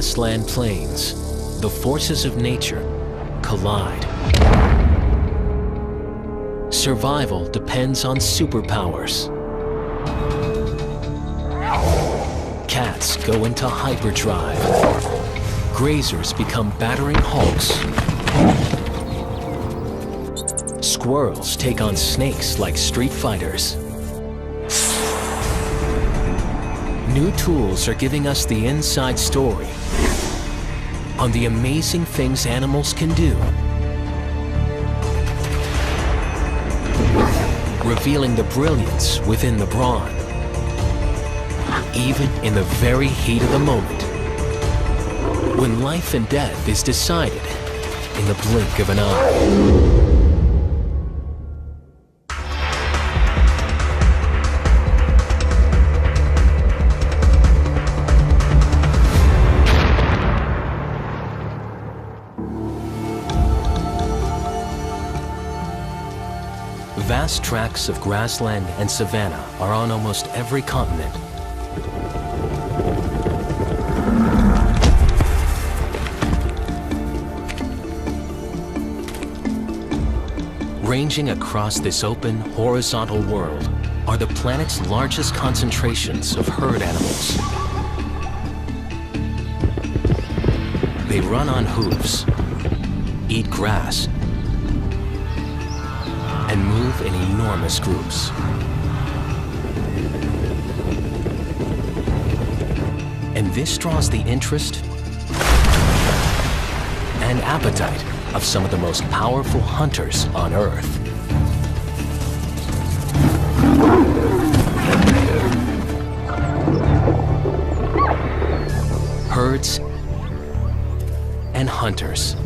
grassland plains, the forces of nature collide. Survival depends on superpowers. Cats go into hyperdrive. Grazers become battering hulks. Squirrels take on snakes like street fighters. New tools are giving us the inside story on the amazing things animals can do, revealing the brilliance within the brawn, even in the very heat of the moment, when life and death is decided in the blink of an eye. Vast tracts of grassland and savanna are on almost every continent. Ranging across this open, horizontal world are the planet's largest concentrations of herd animals. They run on hooves, eat grass, and move in enormous groups. And this draws the interest and appetite of some of the most powerful hunters on Earth. Herds and hunters.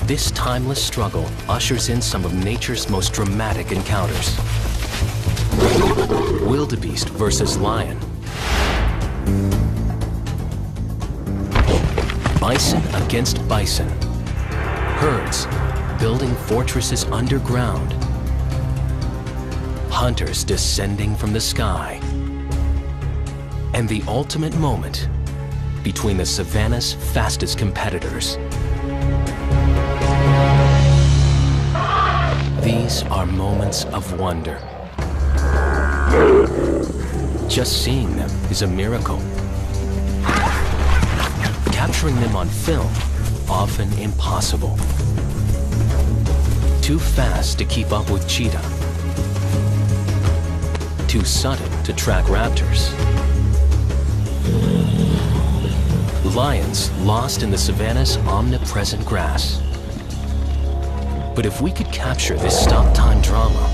This timeless struggle ushers in some of nature's most dramatic encounters. Wildebeest versus lion. Bison against bison. Herds building fortresses underground. Hunters descending from the sky. And the ultimate moment between the savanna's fastest competitors. These are moments of wonder. Just seeing them is a miracle. Capturing them on film, often impossible. Too fast to keep up with cheetah. Too sudden to track raptors. Lions lost in the savanna's omnipresent grass. But if we could capture this stop-time drama,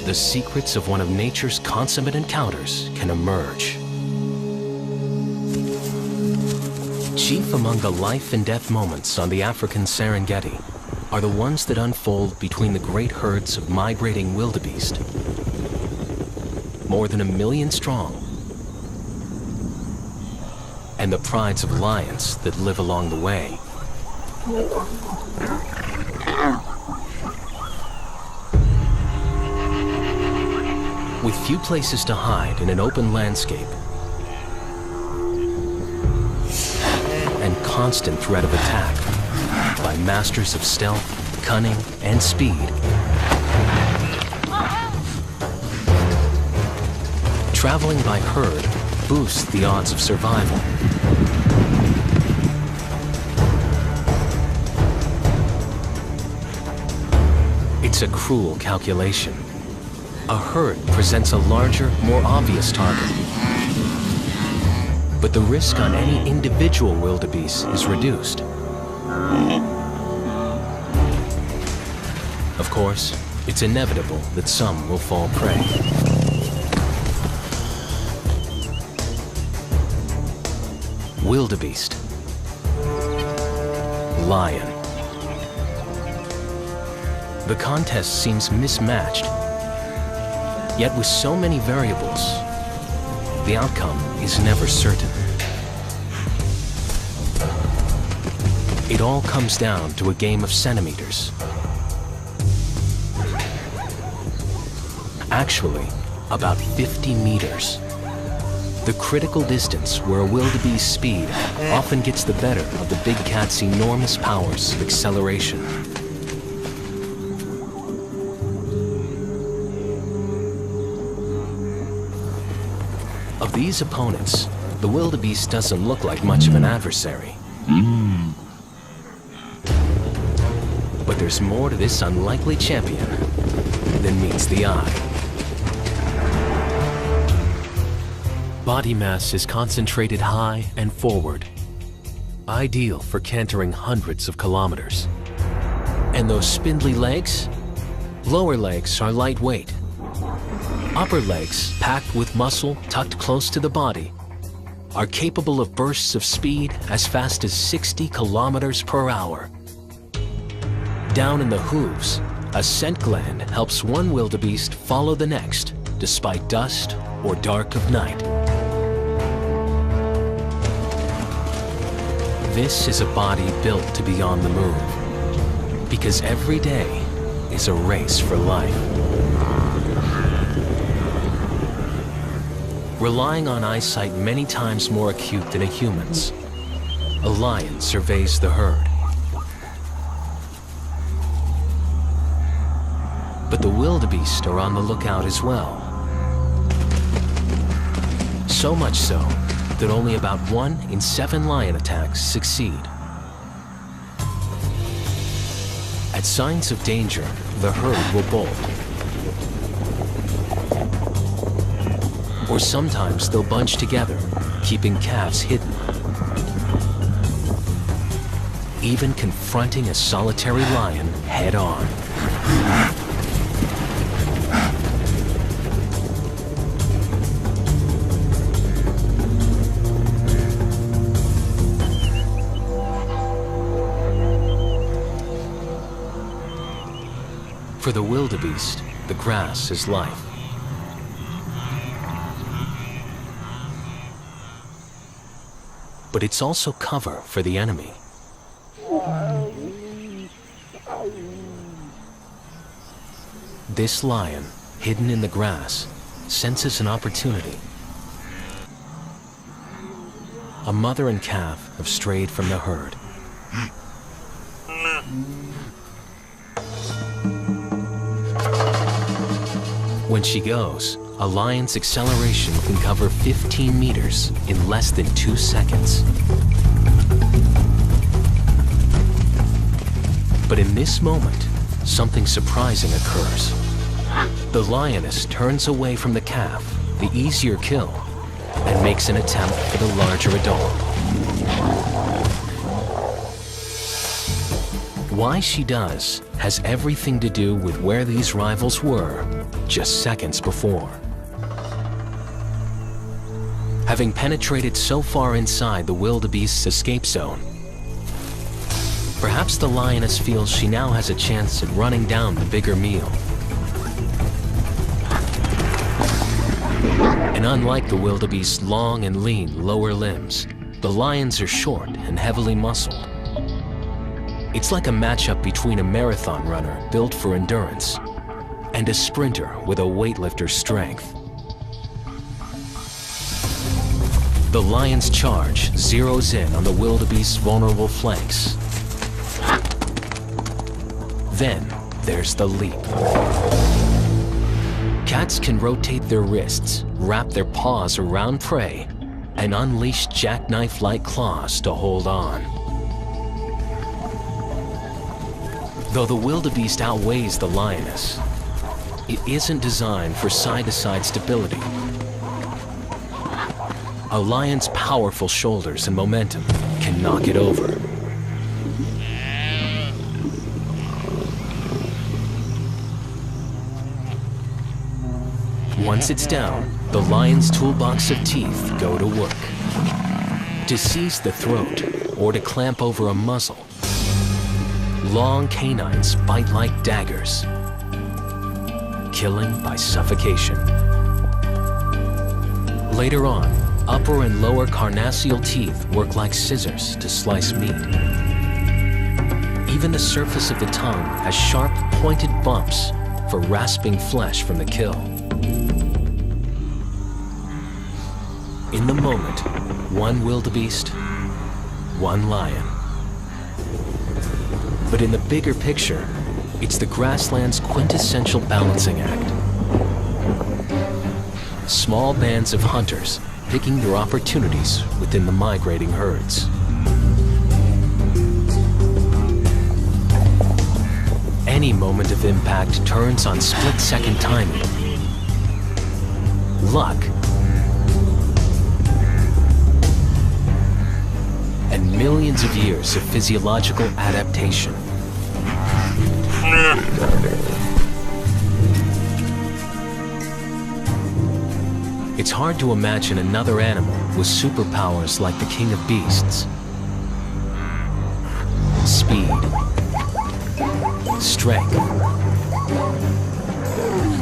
the secrets of one of nature's consummate encounters can emerge. Chief among the life and death moments on the African Serengeti are the ones that unfold between the great herds of migrating wildebeest, more than 1 million strong, and the prides of lions that live along the way. With few places to hide in an open landscape and constant threat of attack by masters of stealth, cunning, and speed, traveling by herd boosts the odds of survival. It's a cruel calculation. A herd presents a larger, more obvious target. But the risk on any individual wildebeest is reduced. Of course, it's inevitable that some will fall prey. Wildebeest. Lion. The contest seems mismatched. Yet with so many variables, the outcome is never certain. It all comes down to a game of centimeters. Actually, about 50 meters. The critical distance where a wildebeest's speed often gets the better of the big cat's enormous powers of acceleration. Of these opponents, the wildebeest doesn't look like much of an adversary. But there's more to this unlikely champion than meets the eye. Body mass is concentrated high and forward, ideal for cantering hundreds of kilometers. And those spindly legs? Lower legs are lightweight. Upper legs, packed with muscle tucked close to the body, are capable of bursts of speed as fast as 60 kilometers per hour. Down in the hooves, a scent gland helps one wildebeest follow the next, despite dust or dark of night. This is a body built to be on the move, because every day is a race for life. Relying on eyesight many times more acute than a human's, a lion surveys the herd. But the wildebeest are on the lookout as well. So much so that only about 1 in 7 lion attacks succeed. At signs of danger, the herd will bolt. Or sometimes they'll bunch together, keeping calves hidden. Even confronting a solitary lion head on. For the wildebeest, the grass is life. But it's also cover for the enemy. This lion, hidden in the grass, senses an opportunity. A mother and calf have strayed from the herd. When she goes, a lion's acceleration can cover 15 meters in less than 2 seconds. But in this moment, something surprising occurs. The lioness turns away from the calf, the easier kill, and makes an attempt for the larger adult. Why she does has everything to do with where these rivals were just seconds before. Having penetrated so far inside the wildebeest's escape zone, perhaps the lioness feels she now has a chance at running down the bigger meal. And unlike the wildebeest's long and lean lower limbs, the lions are short and heavily muscled. It's like a matchup between a marathon runner built for endurance and a sprinter with a weightlifter's strength. The lion's charge zeroes in on the wildebeest's vulnerable flanks. Then there's the leap. Cats can rotate their wrists, wrap their paws around prey, and unleash jackknife-like claws to hold on. Though the wildebeest outweighs the lioness, it isn't designed for side-to-side stability. A lion's powerful shoulders and momentum can knock it over. Once it's down, the lion's toolbox of teeth go to work. To seize the throat or to clamp over a muzzle, long canines bite like daggers, killing by suffocation. Later on, upper and lower carnassial teeth work like scissors to slice meat. Even the surface of the tongue has sharp, pointed bumps for rasping flesh from the kill. In moment, one wildebeest, one lion. But in the bigger picture, it's the grassland's quintessential balancing act. Small bands of hunters picking their opportunities within the migrating herds. Any moment of impact turns on split-second timing, luck, and millions of years of physiological adaptation. It's hard to imagine another animal with superpowers like the king of beasts. Speed, strength,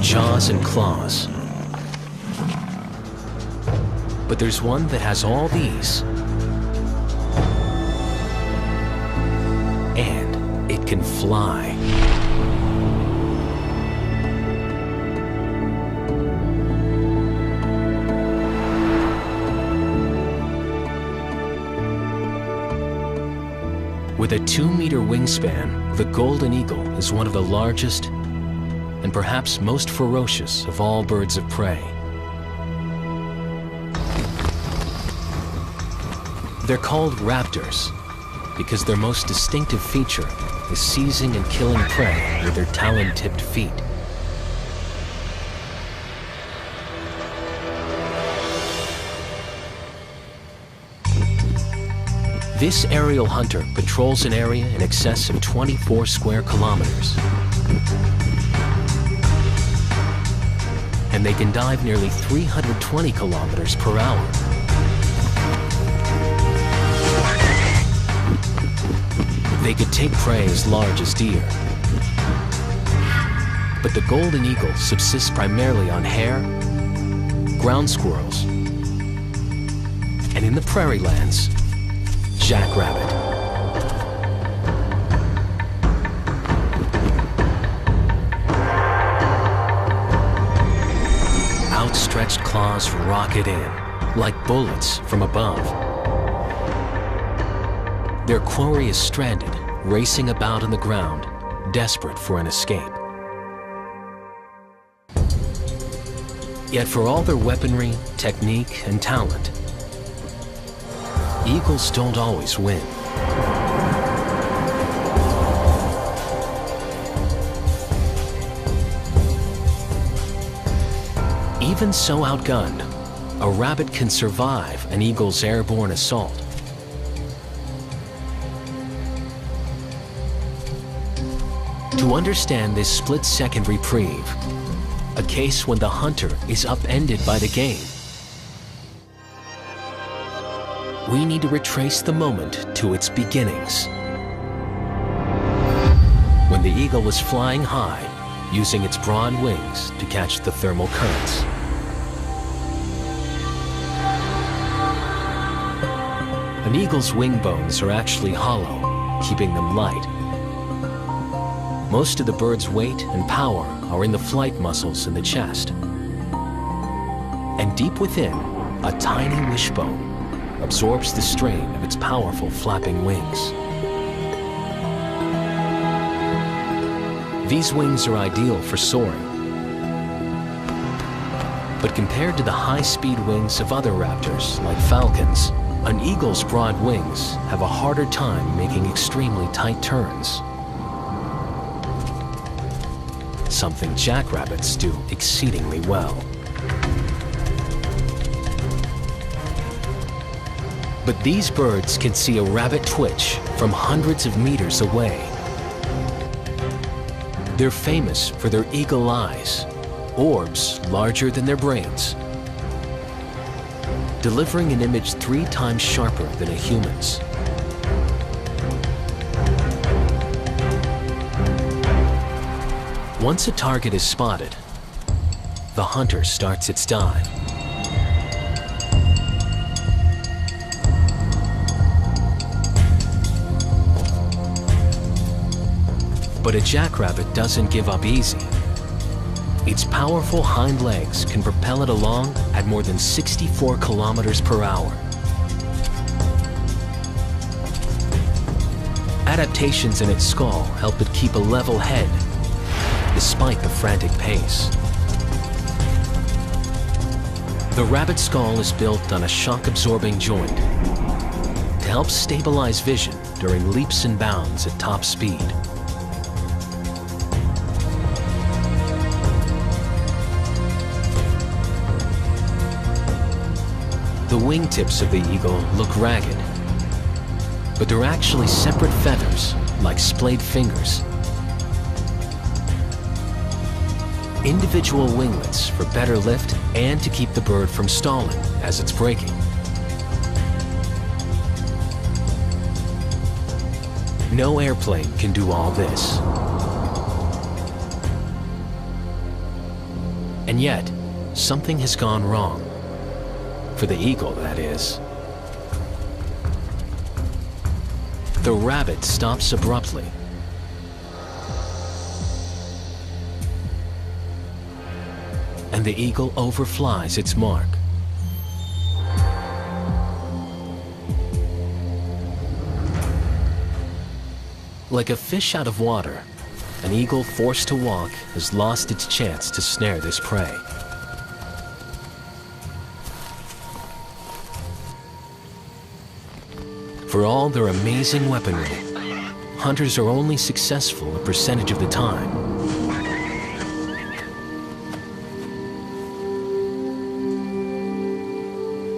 jaws and claws. But there's one that has all these, and it can fly. With a 2-meter wingspan, the golden eagle is one of the largest and perhaps most ferocious of all birds of prey. They're called raptors because their most distinctive feature is seizing and killing prey with their talon-tipped feet. This aerial hunter patrols an area in excess of 24 square kilometers. And they can dive nearly 320 kilometers per hour. They could take prey as large as deer. But the golden eagle subsists primarily on hare, ground squirrels, and in the prairie lands, jackrabbit. Outstretched claws rocket in, like bullets from above. Their quarry is stranded, racing about on the ground, desperate for an escape. Yet for all their weaponry, technique, and talent, eagles don't always win. Even so outgunned, a rabbit can survive an eagle's airborne assault. To understand this split-second reprieve, a case when the hunter is upended by the game, we need to retrace the moment to its beginnings. When the eagle was flying high, using its broad wings to catch the thermal currents. An eagle's wing bones are actually hollow, keeping them light. Most of the bird's weight and power are in the flight muscles in the chest. And deep within, a tiny wishbone absorbs the strain of its powerful flapping wings. These wings are ideal for soaring. But compared to the high-speed wings of other raptors, like falcons, an eagle's broad wings have a harder time making extremely tight turns. Something jackrabbits do exceedingly well. But these birds can see a rabbit twitch from hundreds of meters away. They're famous for their eagle eyes, orbs larger than their brains, delivering an image 3 times sharper than a human's. Once a target is spotted, the hunter starts its dive. But a jackrabbit doesn't give up easy. Its powerful hind legs can propel it along at more than 64 kilometers per hour. Adaptations in its skull help it keep a level head, despite the frantic pace. The rabbit skull is built on a shock-absorbing joint to help stabilize vision during leaps and bounds at top speed. The wingtips of the eagle look ragged, but they're actually separate feathers, like splayed fingers. Individual winglets for better lift and to keep the bird from stalling as it's braking. No airplane can do all this. And yet, something has gone wrong. For the eagle, that is. The rabbit stops abruptly. And the eagle overflies its mark. Like a fish out of water, an eagle forced to walk has lost its chance to snare this prey. For all their amazing weaponry, hunters are only successful a percentage of the time.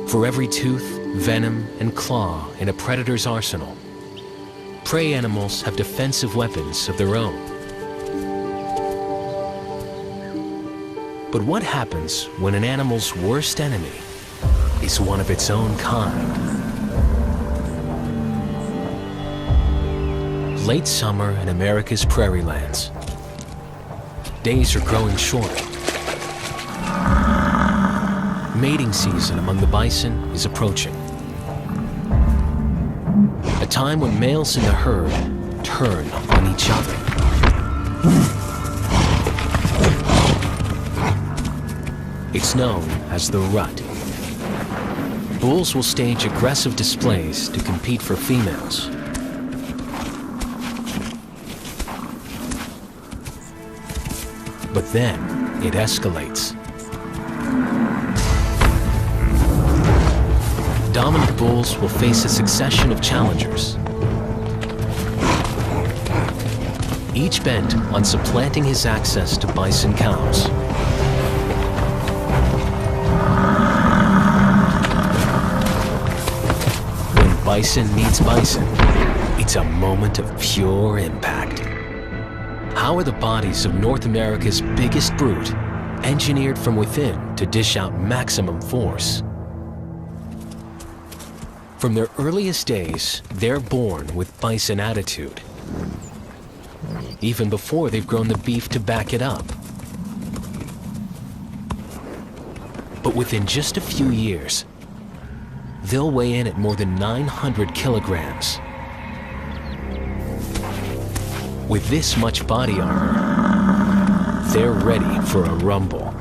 For every tooth, venom, and claw in a predator's arsenal, prey animals have defensive weapons of their own. But what happens when an animal's worst enemy is one of its own kind? Late summer in America's prairie lands. Days are growing shorter. Mating season among the bison is approaching. A time when males in the herd turn on each other. It's known as the rut. Bulls will stage aggressive displays to compete for females. But then, it escalates. Dominant bulls will face a succession of challengers, each bent on supplanting his access to bison cows. When bison meets bison, it's a moment of pure impact. How are the bodies of North America's biggest brute engineered from within to dish out maximum force? From their earliest days, they're born with bison attitude, even before they've grown the beef to back it up. But within just a few years, they'll weigh in at more than 900 kilograms. With this much body armor, they're ready for a rumble.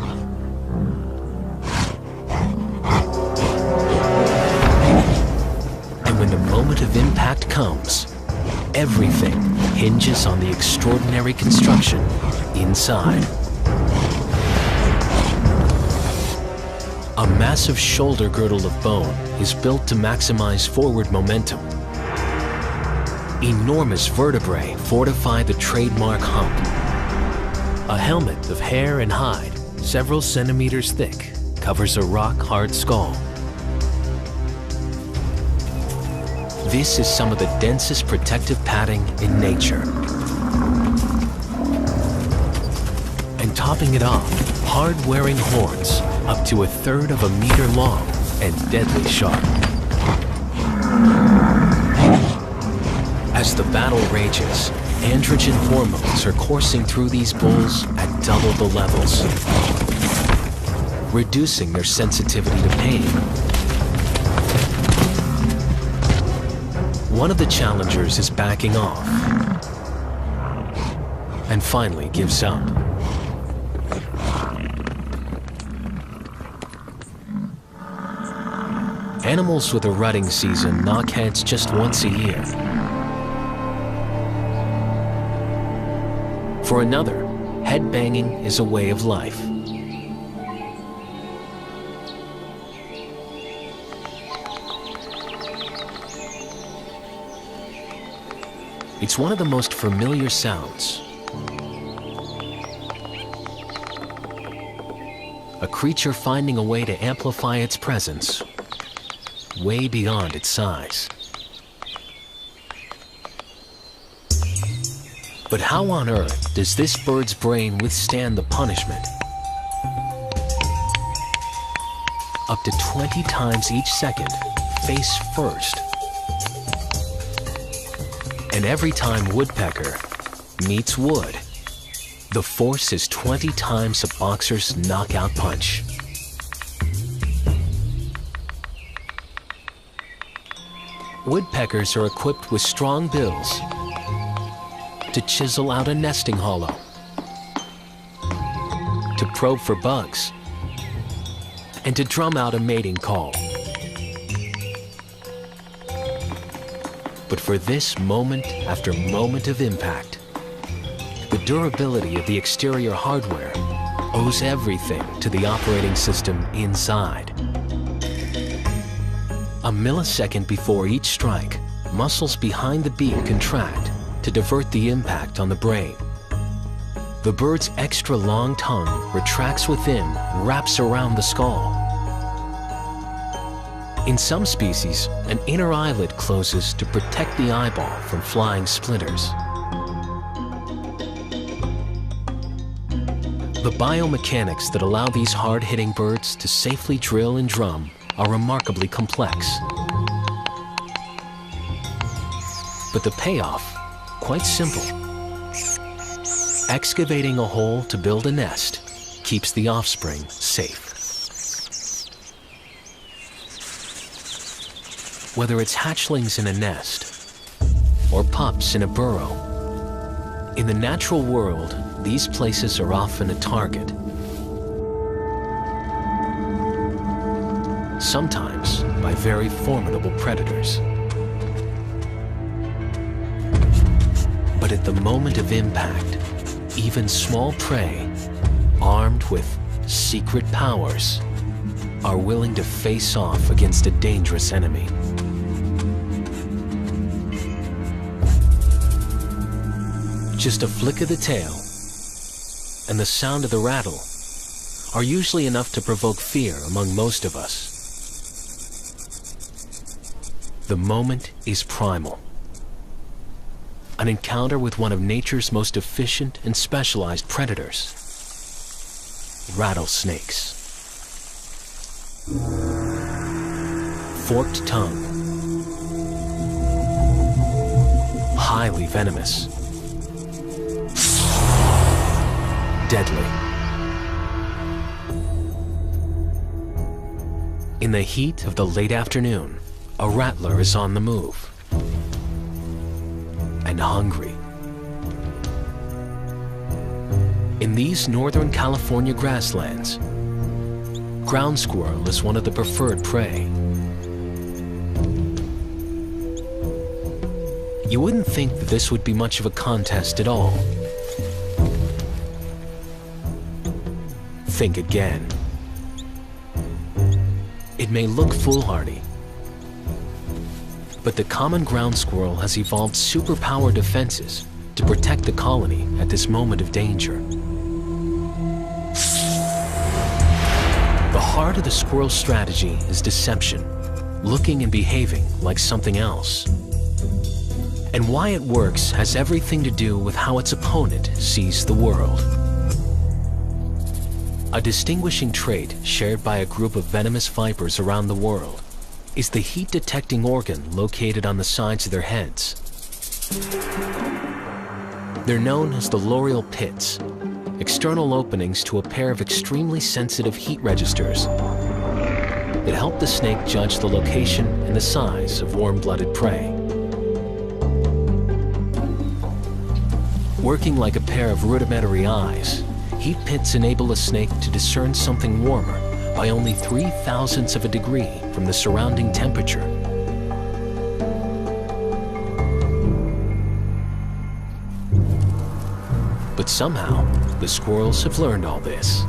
And when the moment of impact comes, everything hinges on the extraordinary construction inside. A massive shoulder girdle of bone is built to maximize forward momentum. Enormous vertebrae fortify the trademark hump. A helmet of hair and hide, several centimeters thick, covers a rock-hard skull. This is some of the densest protective padding in nature. And topping it off, hard-wearing horns up to 1/3 of a meter long and deadly sharp. As the battle rages, androgen hormones are coursing through these bulls at double the levels, reducing their sensitivity to pain. One of the challengers is backing off and finally gives up. Animals with a rutting season knock heads just once a year. For another, headbanging is a way of life. It's one of the most familiar sounds. A creature finding a way to amplify its presence way beyond its size. But how on earth does this bird's brain withstand the punishment? Up to 20 times each second, face first. And every time woodpecker meets wood, the force is 20 times a boxer's knockout punch. Woodpeckers are equipped with strong bills to chisel out a nesting hollow, to probe for bugs, and to drum out a mating call. But for this moment after moment of impact, the durability of the exterior hardware owes everything to the operating system inside. A millisecond before each strike, muscles behind the beak contract to divert the impact on the brain. The bird's extra long tongue retracts within, wraps around the skull. In some species, an inner eyelid closes to protect the eyeball from flying splinters. The biomechanics that allow these hard-hitting birds to safely drill and drum are remarkably complex. But the payoff, quite simple. Excavating a hole to build a nest keeps the offspring safe. Whether it's hatchlings in a nest or pups in a burrow, in the natural world, these places are often a target. Sometimes by very formidable predators. But at the moment of impact, even small prey, armed with secret powers, are willing to face off against a dangerous enemy. Just a flick of the tail and the sound of the rattle are usually enough to provoke fear among most of us. The moment is primal. An encounter with one of nature's most efficient and specialized predators, rattlesnakes. Forked tongue, highly venomous, deadly. In the heat of the late afternoon, a rattler is on the move and hungry. In these Northern California grasslands, ground squirrel is one of the preferred prey. You wouldn't think that this would be much of a contest at all. Think again. It may look foolhardy, but the common ground squirrel has evolved superpower defenses to protect the colony at this moment of danger. The heart of the squirrel's strategy is deception, looking and behaving like something else. And why it works has everything to do with how its opponent sees the world. A distinguishing trait shared by a group of venomous vipers around the world is the heat-detecting organ located on the sides of their heads. They're known as the loreal pits, external openings to a pair of extremely sensitive heat registers that help the snake judge the location and the size of warm-blooded prey. Working like a pair of rudimentary eyes, heat pits enable a snake to discern something warmer by only 0.003 of a degree from the surrounding temperature. But somehow, the squirrels have learned all this.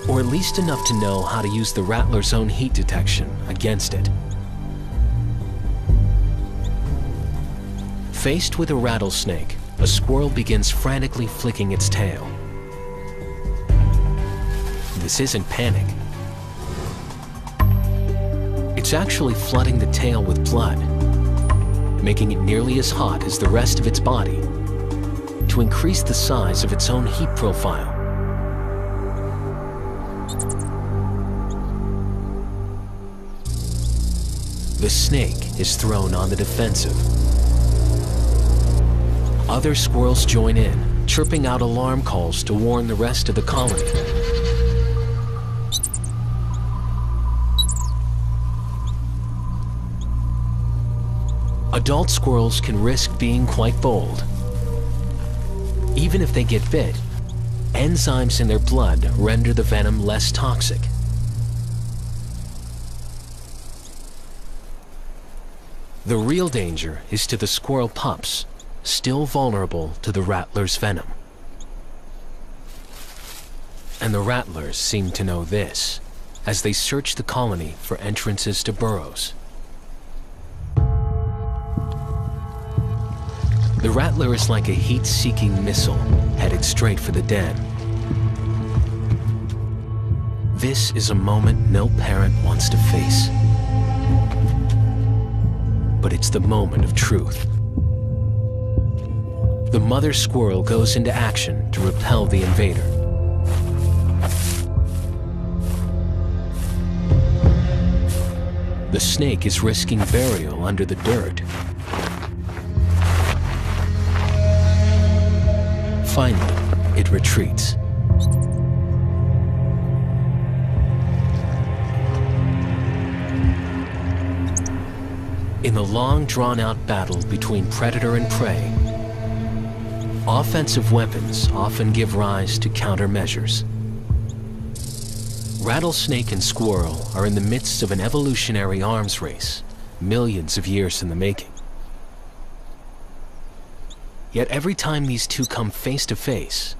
Or at least enough to know how to use the rattler's own heat detection against it. Faced with a rattlesnake, a squirrel begins frantically flicking its tail. This isn't panic. It's actually flooding the tail with blood, making it nearly as hot as the rest of its body to increase the size of its own heat profile. The snake is thrown on the defensive. Other squirrels join in, chirping out alarm calls to warn the rest of the colony. Adult squirrels can risk being quite bold. Even if they get bit, enzymes in their blood render the venom less toxic. The real danger is to the squirrel pups, still vulnerable to the rattler's venom. And the rattlers seem to know this, as they search the colony for entrances to burrows. The rattler is like a heat-seeking missile headed straight for the den. This is a moment no parent wants to face. But it's the moment of truth. The mother squirrel goes into action to repel the invader. The snake is risking burial under the dirt. Finally, it retreats. In the long, drawn-out battle between predator and prey, offensive weapons often give rise to countermeasures. Rattlesnake and squirrel are in the midst of an evolutionary arms race, millions of years in the making. Yet every time these two come face to face,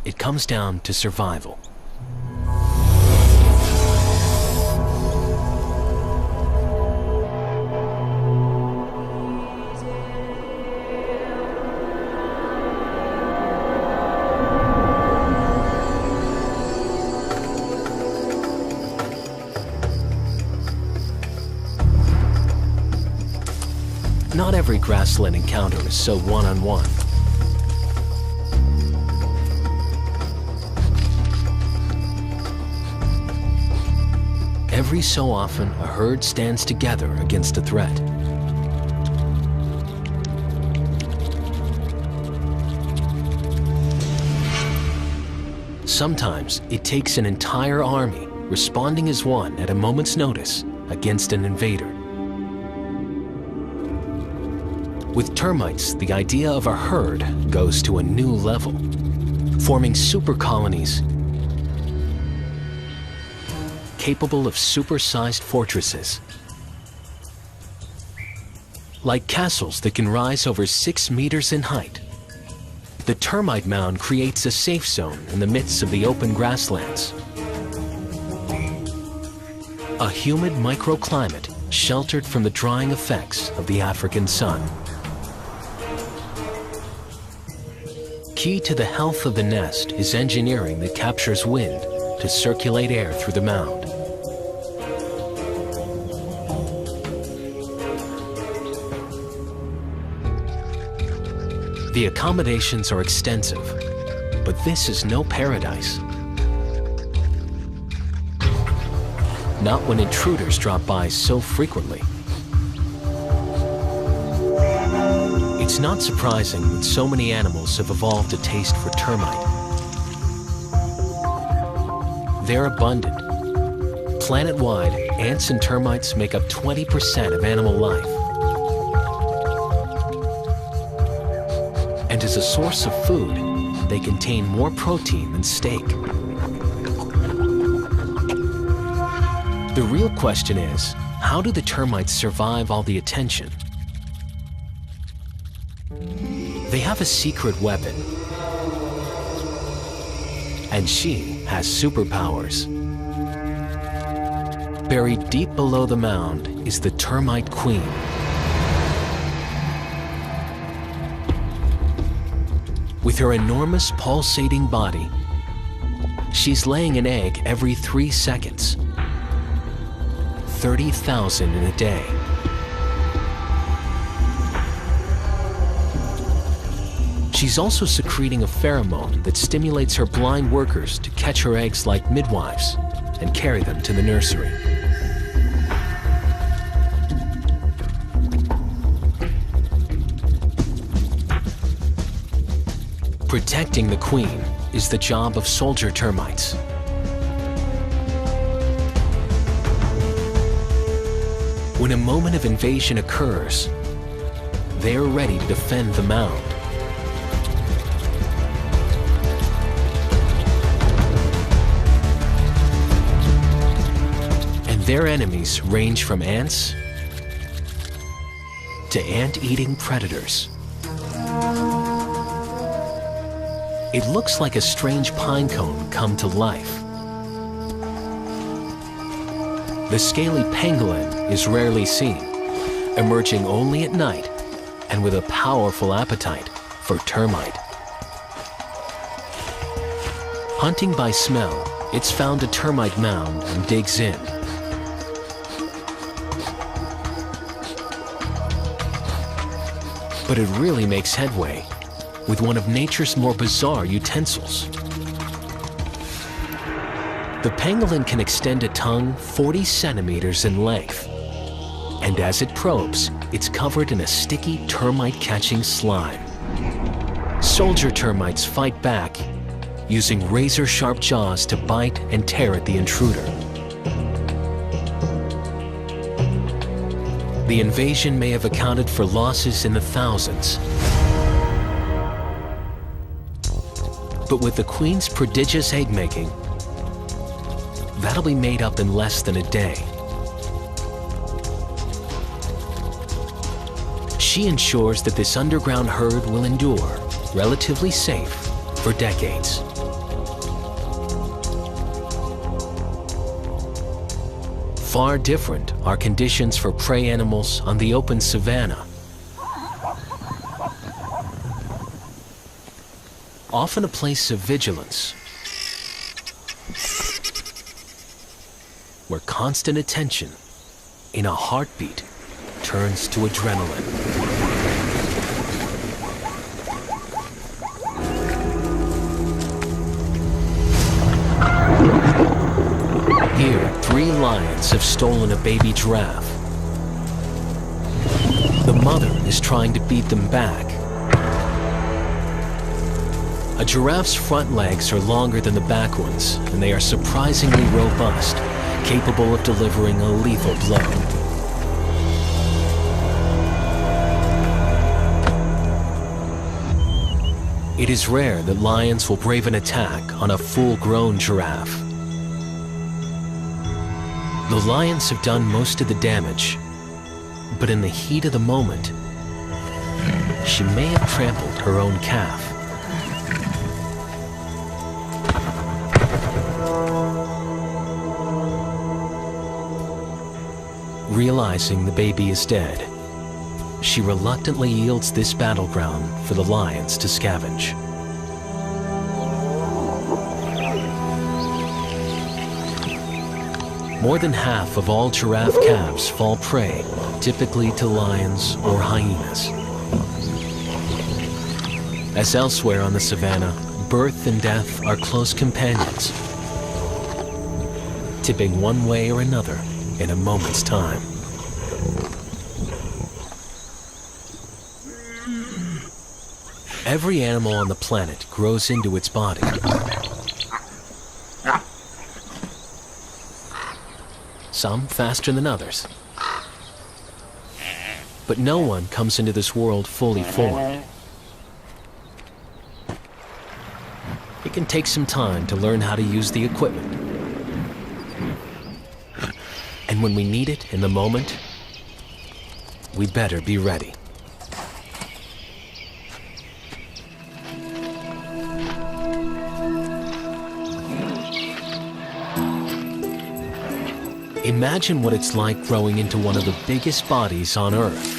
it comes down to survival. Not every grassland encounter is so one-on-one. Every so often, a herd stands together against a threat. Sometimes it takes an entire army responding as one at a moment's notice against an invader. With termites, the idea of a herd goes to a new level, forming super colonies capable of super-sized fortresses. Like castles that can rise over 6 meters in height, the termite mound creates a safe zone in the midst of the open grasslands. A humid microclimate sheltered from the drying effects of the African sun. Key to the health of the nest is engineering that captures wind to circulate air through the mound. The accommodations are extensive, but this is no paradise. Not when intruders drop by so frequently. It's not surprising that so many animals have evolved a taste for termite. They're abundant. Planet-wide, ants and termites make up 20% of animal life. And as a source of food, they contain more protein than steak. The real question is, how do the termites survive all the attention? They have a secret weapon, and she has superpowers. Buried deep below the mound is the termite queen. With her enormous pulsating body, she's laying an egg every 3 seconds. 30,000 in a day. She's also secreting a pheromone that stimulates her blind workers to catch her eggs like midwives and carry them to the nursery. Protecting the queen is the job of soldier termites. When a moment of invasion occurs, they are ready to defend the mound. And their enemies range from ants to ant-eating predators. It looks like a strange pine cone come to life. The scaly pangolin is rarely seen, emerging only at night and with a powerful appetite for termite. Hunting by smell, it's found a termite mound and digs in. But it really makes headway with one of nature's more bizarre utensils. The pangolin can extend a tongue 40 centimeters in length, and as it probes, it's covered in a sticky termite-catching slime. Soldier termites fight back, using razor-sharp jaws to bite and tear at the intruder. The invasion may have accounted for losses in the thousands. But with the queen's prodigious egg-making, that'll be made up in less than a day. She ensures that this underground herd will endure, relatively safe, for decades. Far different are conditions for prey animals on the open savanna. Often a place of vigilance, where constant attention in a heartbeat turns to adrenaline. Here, 3 lions have stolen a baby giraffe. The mother is trying to beat them back. A giraffe's front legs are longer than the back ones, and they are surprisingly robust, capable of delivering a lethal blow. It is rare that lions will brave an attack on a full-grown giraffe. The lions have done most of the damage, but in the heat of the moment, she may have trampled her own calf. Realizing the baby is dead, she reluctantly yields this battleground for the lions to scavenge. More than half of all giraffe calves fall prey, typically to lions or hyenas. As elsewhere on the savanna, birth and death are close companions, tipping one way or another in a moment's time. Every animal on the planet grows into its body. Some faster than others. But no one comes into this world fully formed. It can take some time to learn how to use the equipment. And when we need it in the moment, we better be ready. Imagine what it's like growing into one of the biggest bodies on Earth.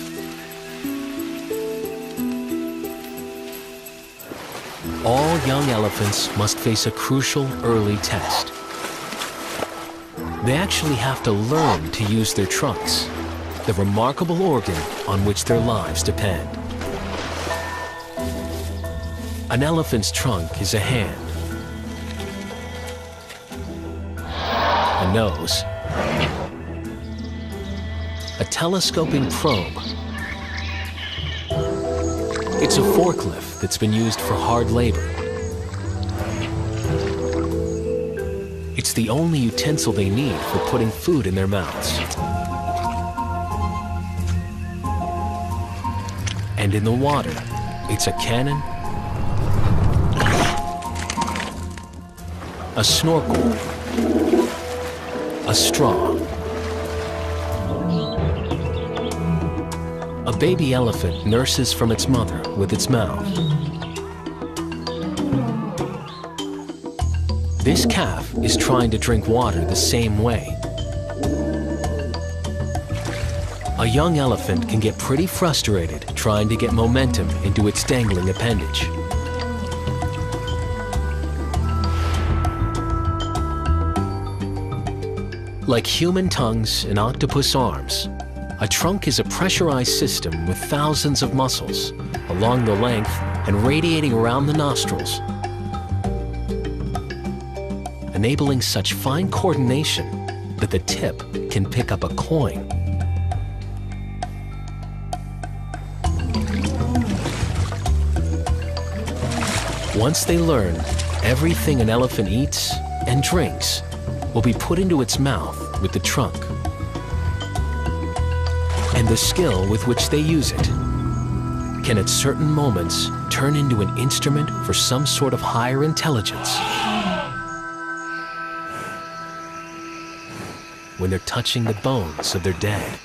All young elephants must face a crucial early test. They actually have to learn to use their trunks, the remarkable organ on which their lives depend. An elephant's trunk is a hand, a nose, a telescoping probe. It's a forklift that's been used for hard labor. It's the only utensil they need for putting food in their mouths. And in the water, it's a cannon, a snorkel, a straw. A baby elephant nurses from its mother with its mouth. This calf is trying to drink water the same way. A young elephant can get pretty frustrated trying to get momentum into its dangling appendage. Like human tongues and octopus arms, a trunk is a pressurized system with thousands of muscles along the length and radiating around the nostrils, enabling such fine coordination that the tip can pick up a coin. Once they learn, everything an elephant eats and drinks will be put into its mouth with the trunk. And the skill with which they use it can at certain moments turn into an instrument for some sort of higher intelligence. When they're touching the bones of their dead.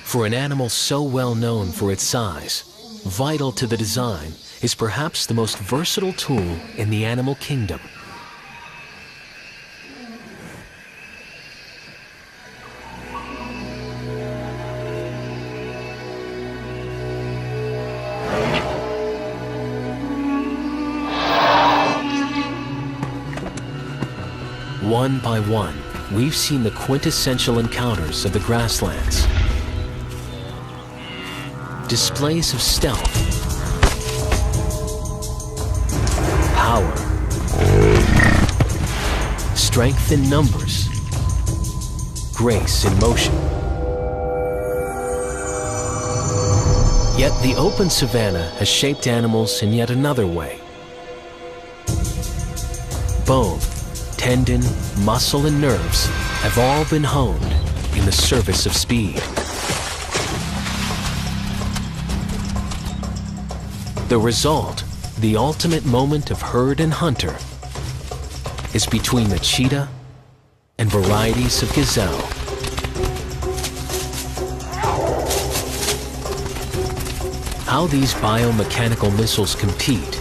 For an animal so well known for its size, vital to the design is perhaps the most versatile tool in the animal kingdom. One by one, we've seen the quintessential encounters of the grasslands. Displays of stealth, power, strength in numbers, grace in motion. Yet the open savanna has shaped animals in yet another way. Bone, tendon, muscle, and nerves have all been honed in the service of speed. The result, the ultimate moment of herd and hunter, is between the cheetah and varieties of gazelle. How these biomechanical missiles compete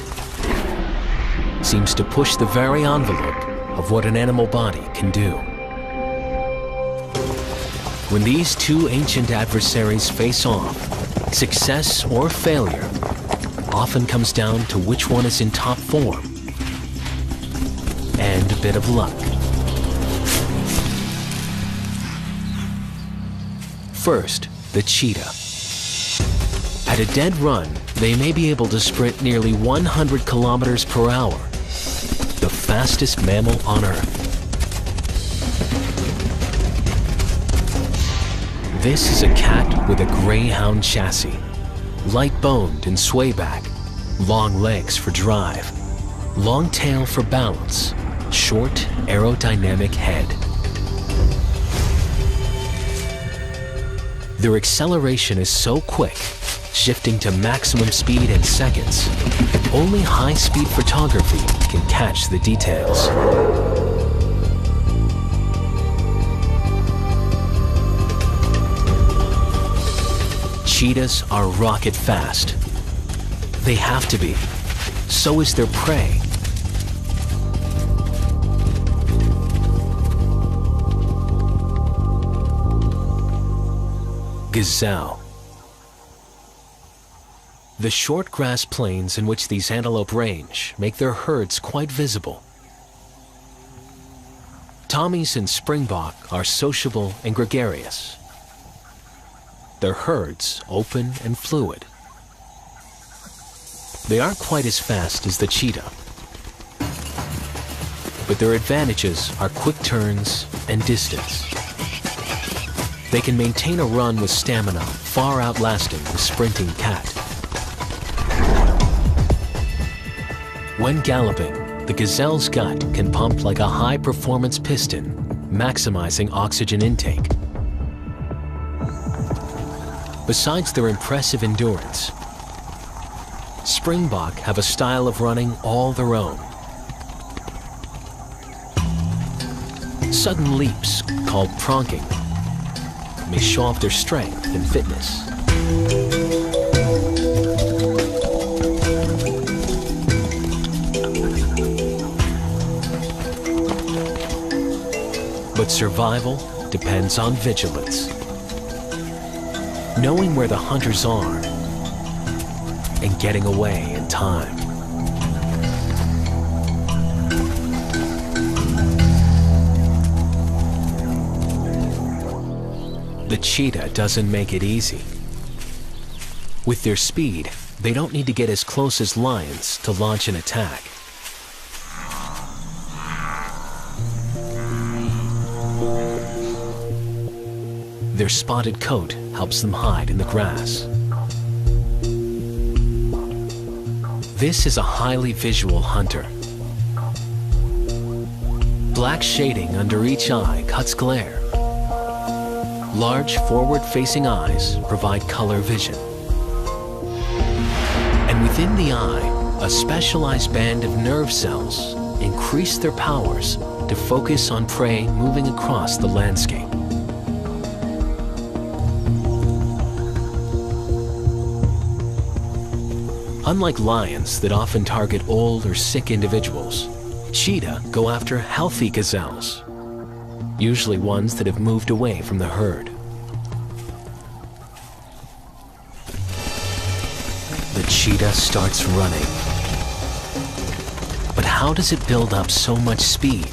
seems to push the very envelope of what an animal body can do. When these two ancient adversaries face off, success or failure often comes down to which one is in top form and a bit of luck. First, the cheetah. At a dead run, they may be able to sprint nearly 100 kilometers per hour, the fastest mammal on Earth. This is a cat with a greyhound chassis, light-boned and swayback, long legs for drive, long tail for balance, short aerodynamic head. Their acceleration is so quick, shifting to maximum speed in seconds, only high-speed photography can catch the details. Cheetahs are rocket fast. They have to be. So is their prey. Gazelle. The short grass plains in which these antelope range make their herds quite visible. Tommies and springbok are sociable and gregarious. Their herds open and fluid. They aren't quite as fast as the cheetah, but their advantages are quick turns and distance. They can maintain a run with stamina far outlasting the sprinting cat. When galloping, the gazelle's gut can pump like a high-performance piston, maximizing oxygen intake. Besides their impressive endurance, springbok have a style of running all their own. Sudden leaps, called pronking, may show off their strength and fitness. But survival depends on vigilance. Knowing where the hunters are and getting away in time. The cheetah doesn't make it easy. With their speed, they don't need to get as close as lions to launch an attack. Their spotted coat helps them hide in the grass. This is a highly visual hunter. Black shading under each eye cuts glare. Large forward-facing eyes provide color vision. And within the eye, a specialized band of nerve cells increase their powers to focus on prey moving across the landscape. Unlike lions that often target old or sick individuals, cheetah go after healthy gazelles, usually ones that have moved away from the herd. The cheetah starts running. But how does it build up so much speed?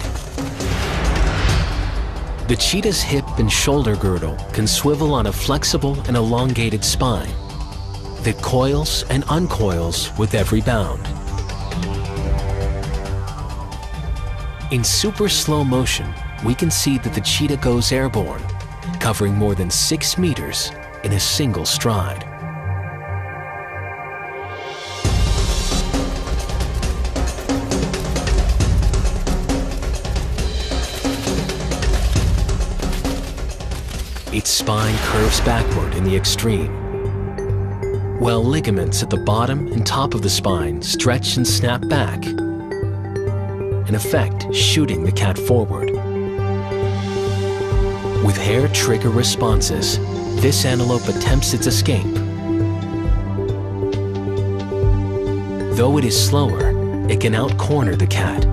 The cheetah's hip and shoulder girdle can swivel on a flexible and elongated spine that coils and uncoils with every bound. In super slow motion, we can see that the cheetah goes airborne, covering more than 6 meters in a single stride. Its spine curves backward in the extreme, while ligaments at the bottom and top of the spine stretch and snap back, in effect shooting the cat forward. With hair trigger responses, this antelope attempts its escape. Though it is slower, it can out-corner the cat.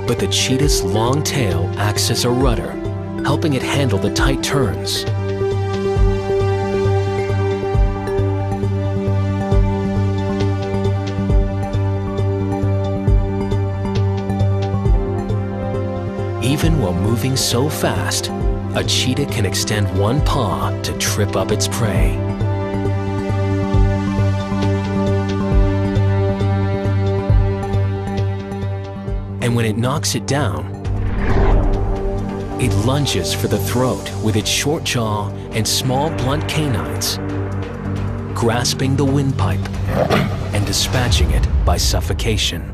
But the cheetah's long tail acts as a rudder, helping it handle the tight turns. Even while moving so fast, a cheetah can extend one paw to trip up its prey. And when it knocks it down, it lunges for the throat with its short jaw and small blunt canines, grasping the windpipe and dispatching it by suffocation.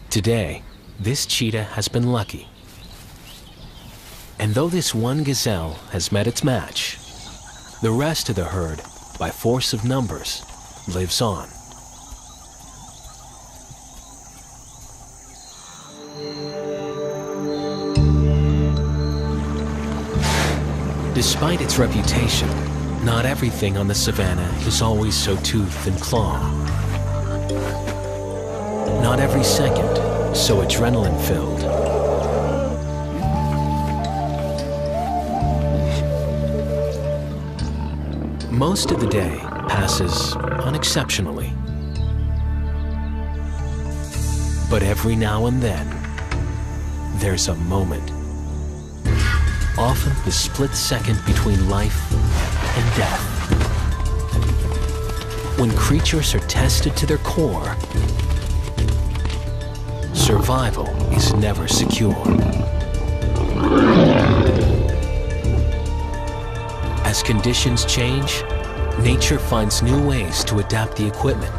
Today, this cheetah has been lucky. And though this one gazelle has met its match, the rest of the herd, by force of numbers, lives on. Despite its reputation, not everything on the savannah is always so tooth and claw. Not every second so adrenaline-filled. Most of the day passes unexceptionally. But every now and then, there's a moment. Often the split second between life and death. When creatures are tested to their core, survival is never secure. As conditions change, nature finds new ways to adapt the equipment.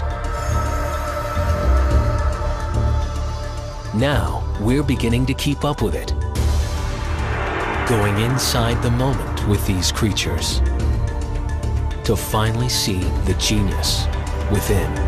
Now, we're beginning to keep up with it, going inside the moment with these creatures to finally see the genius within.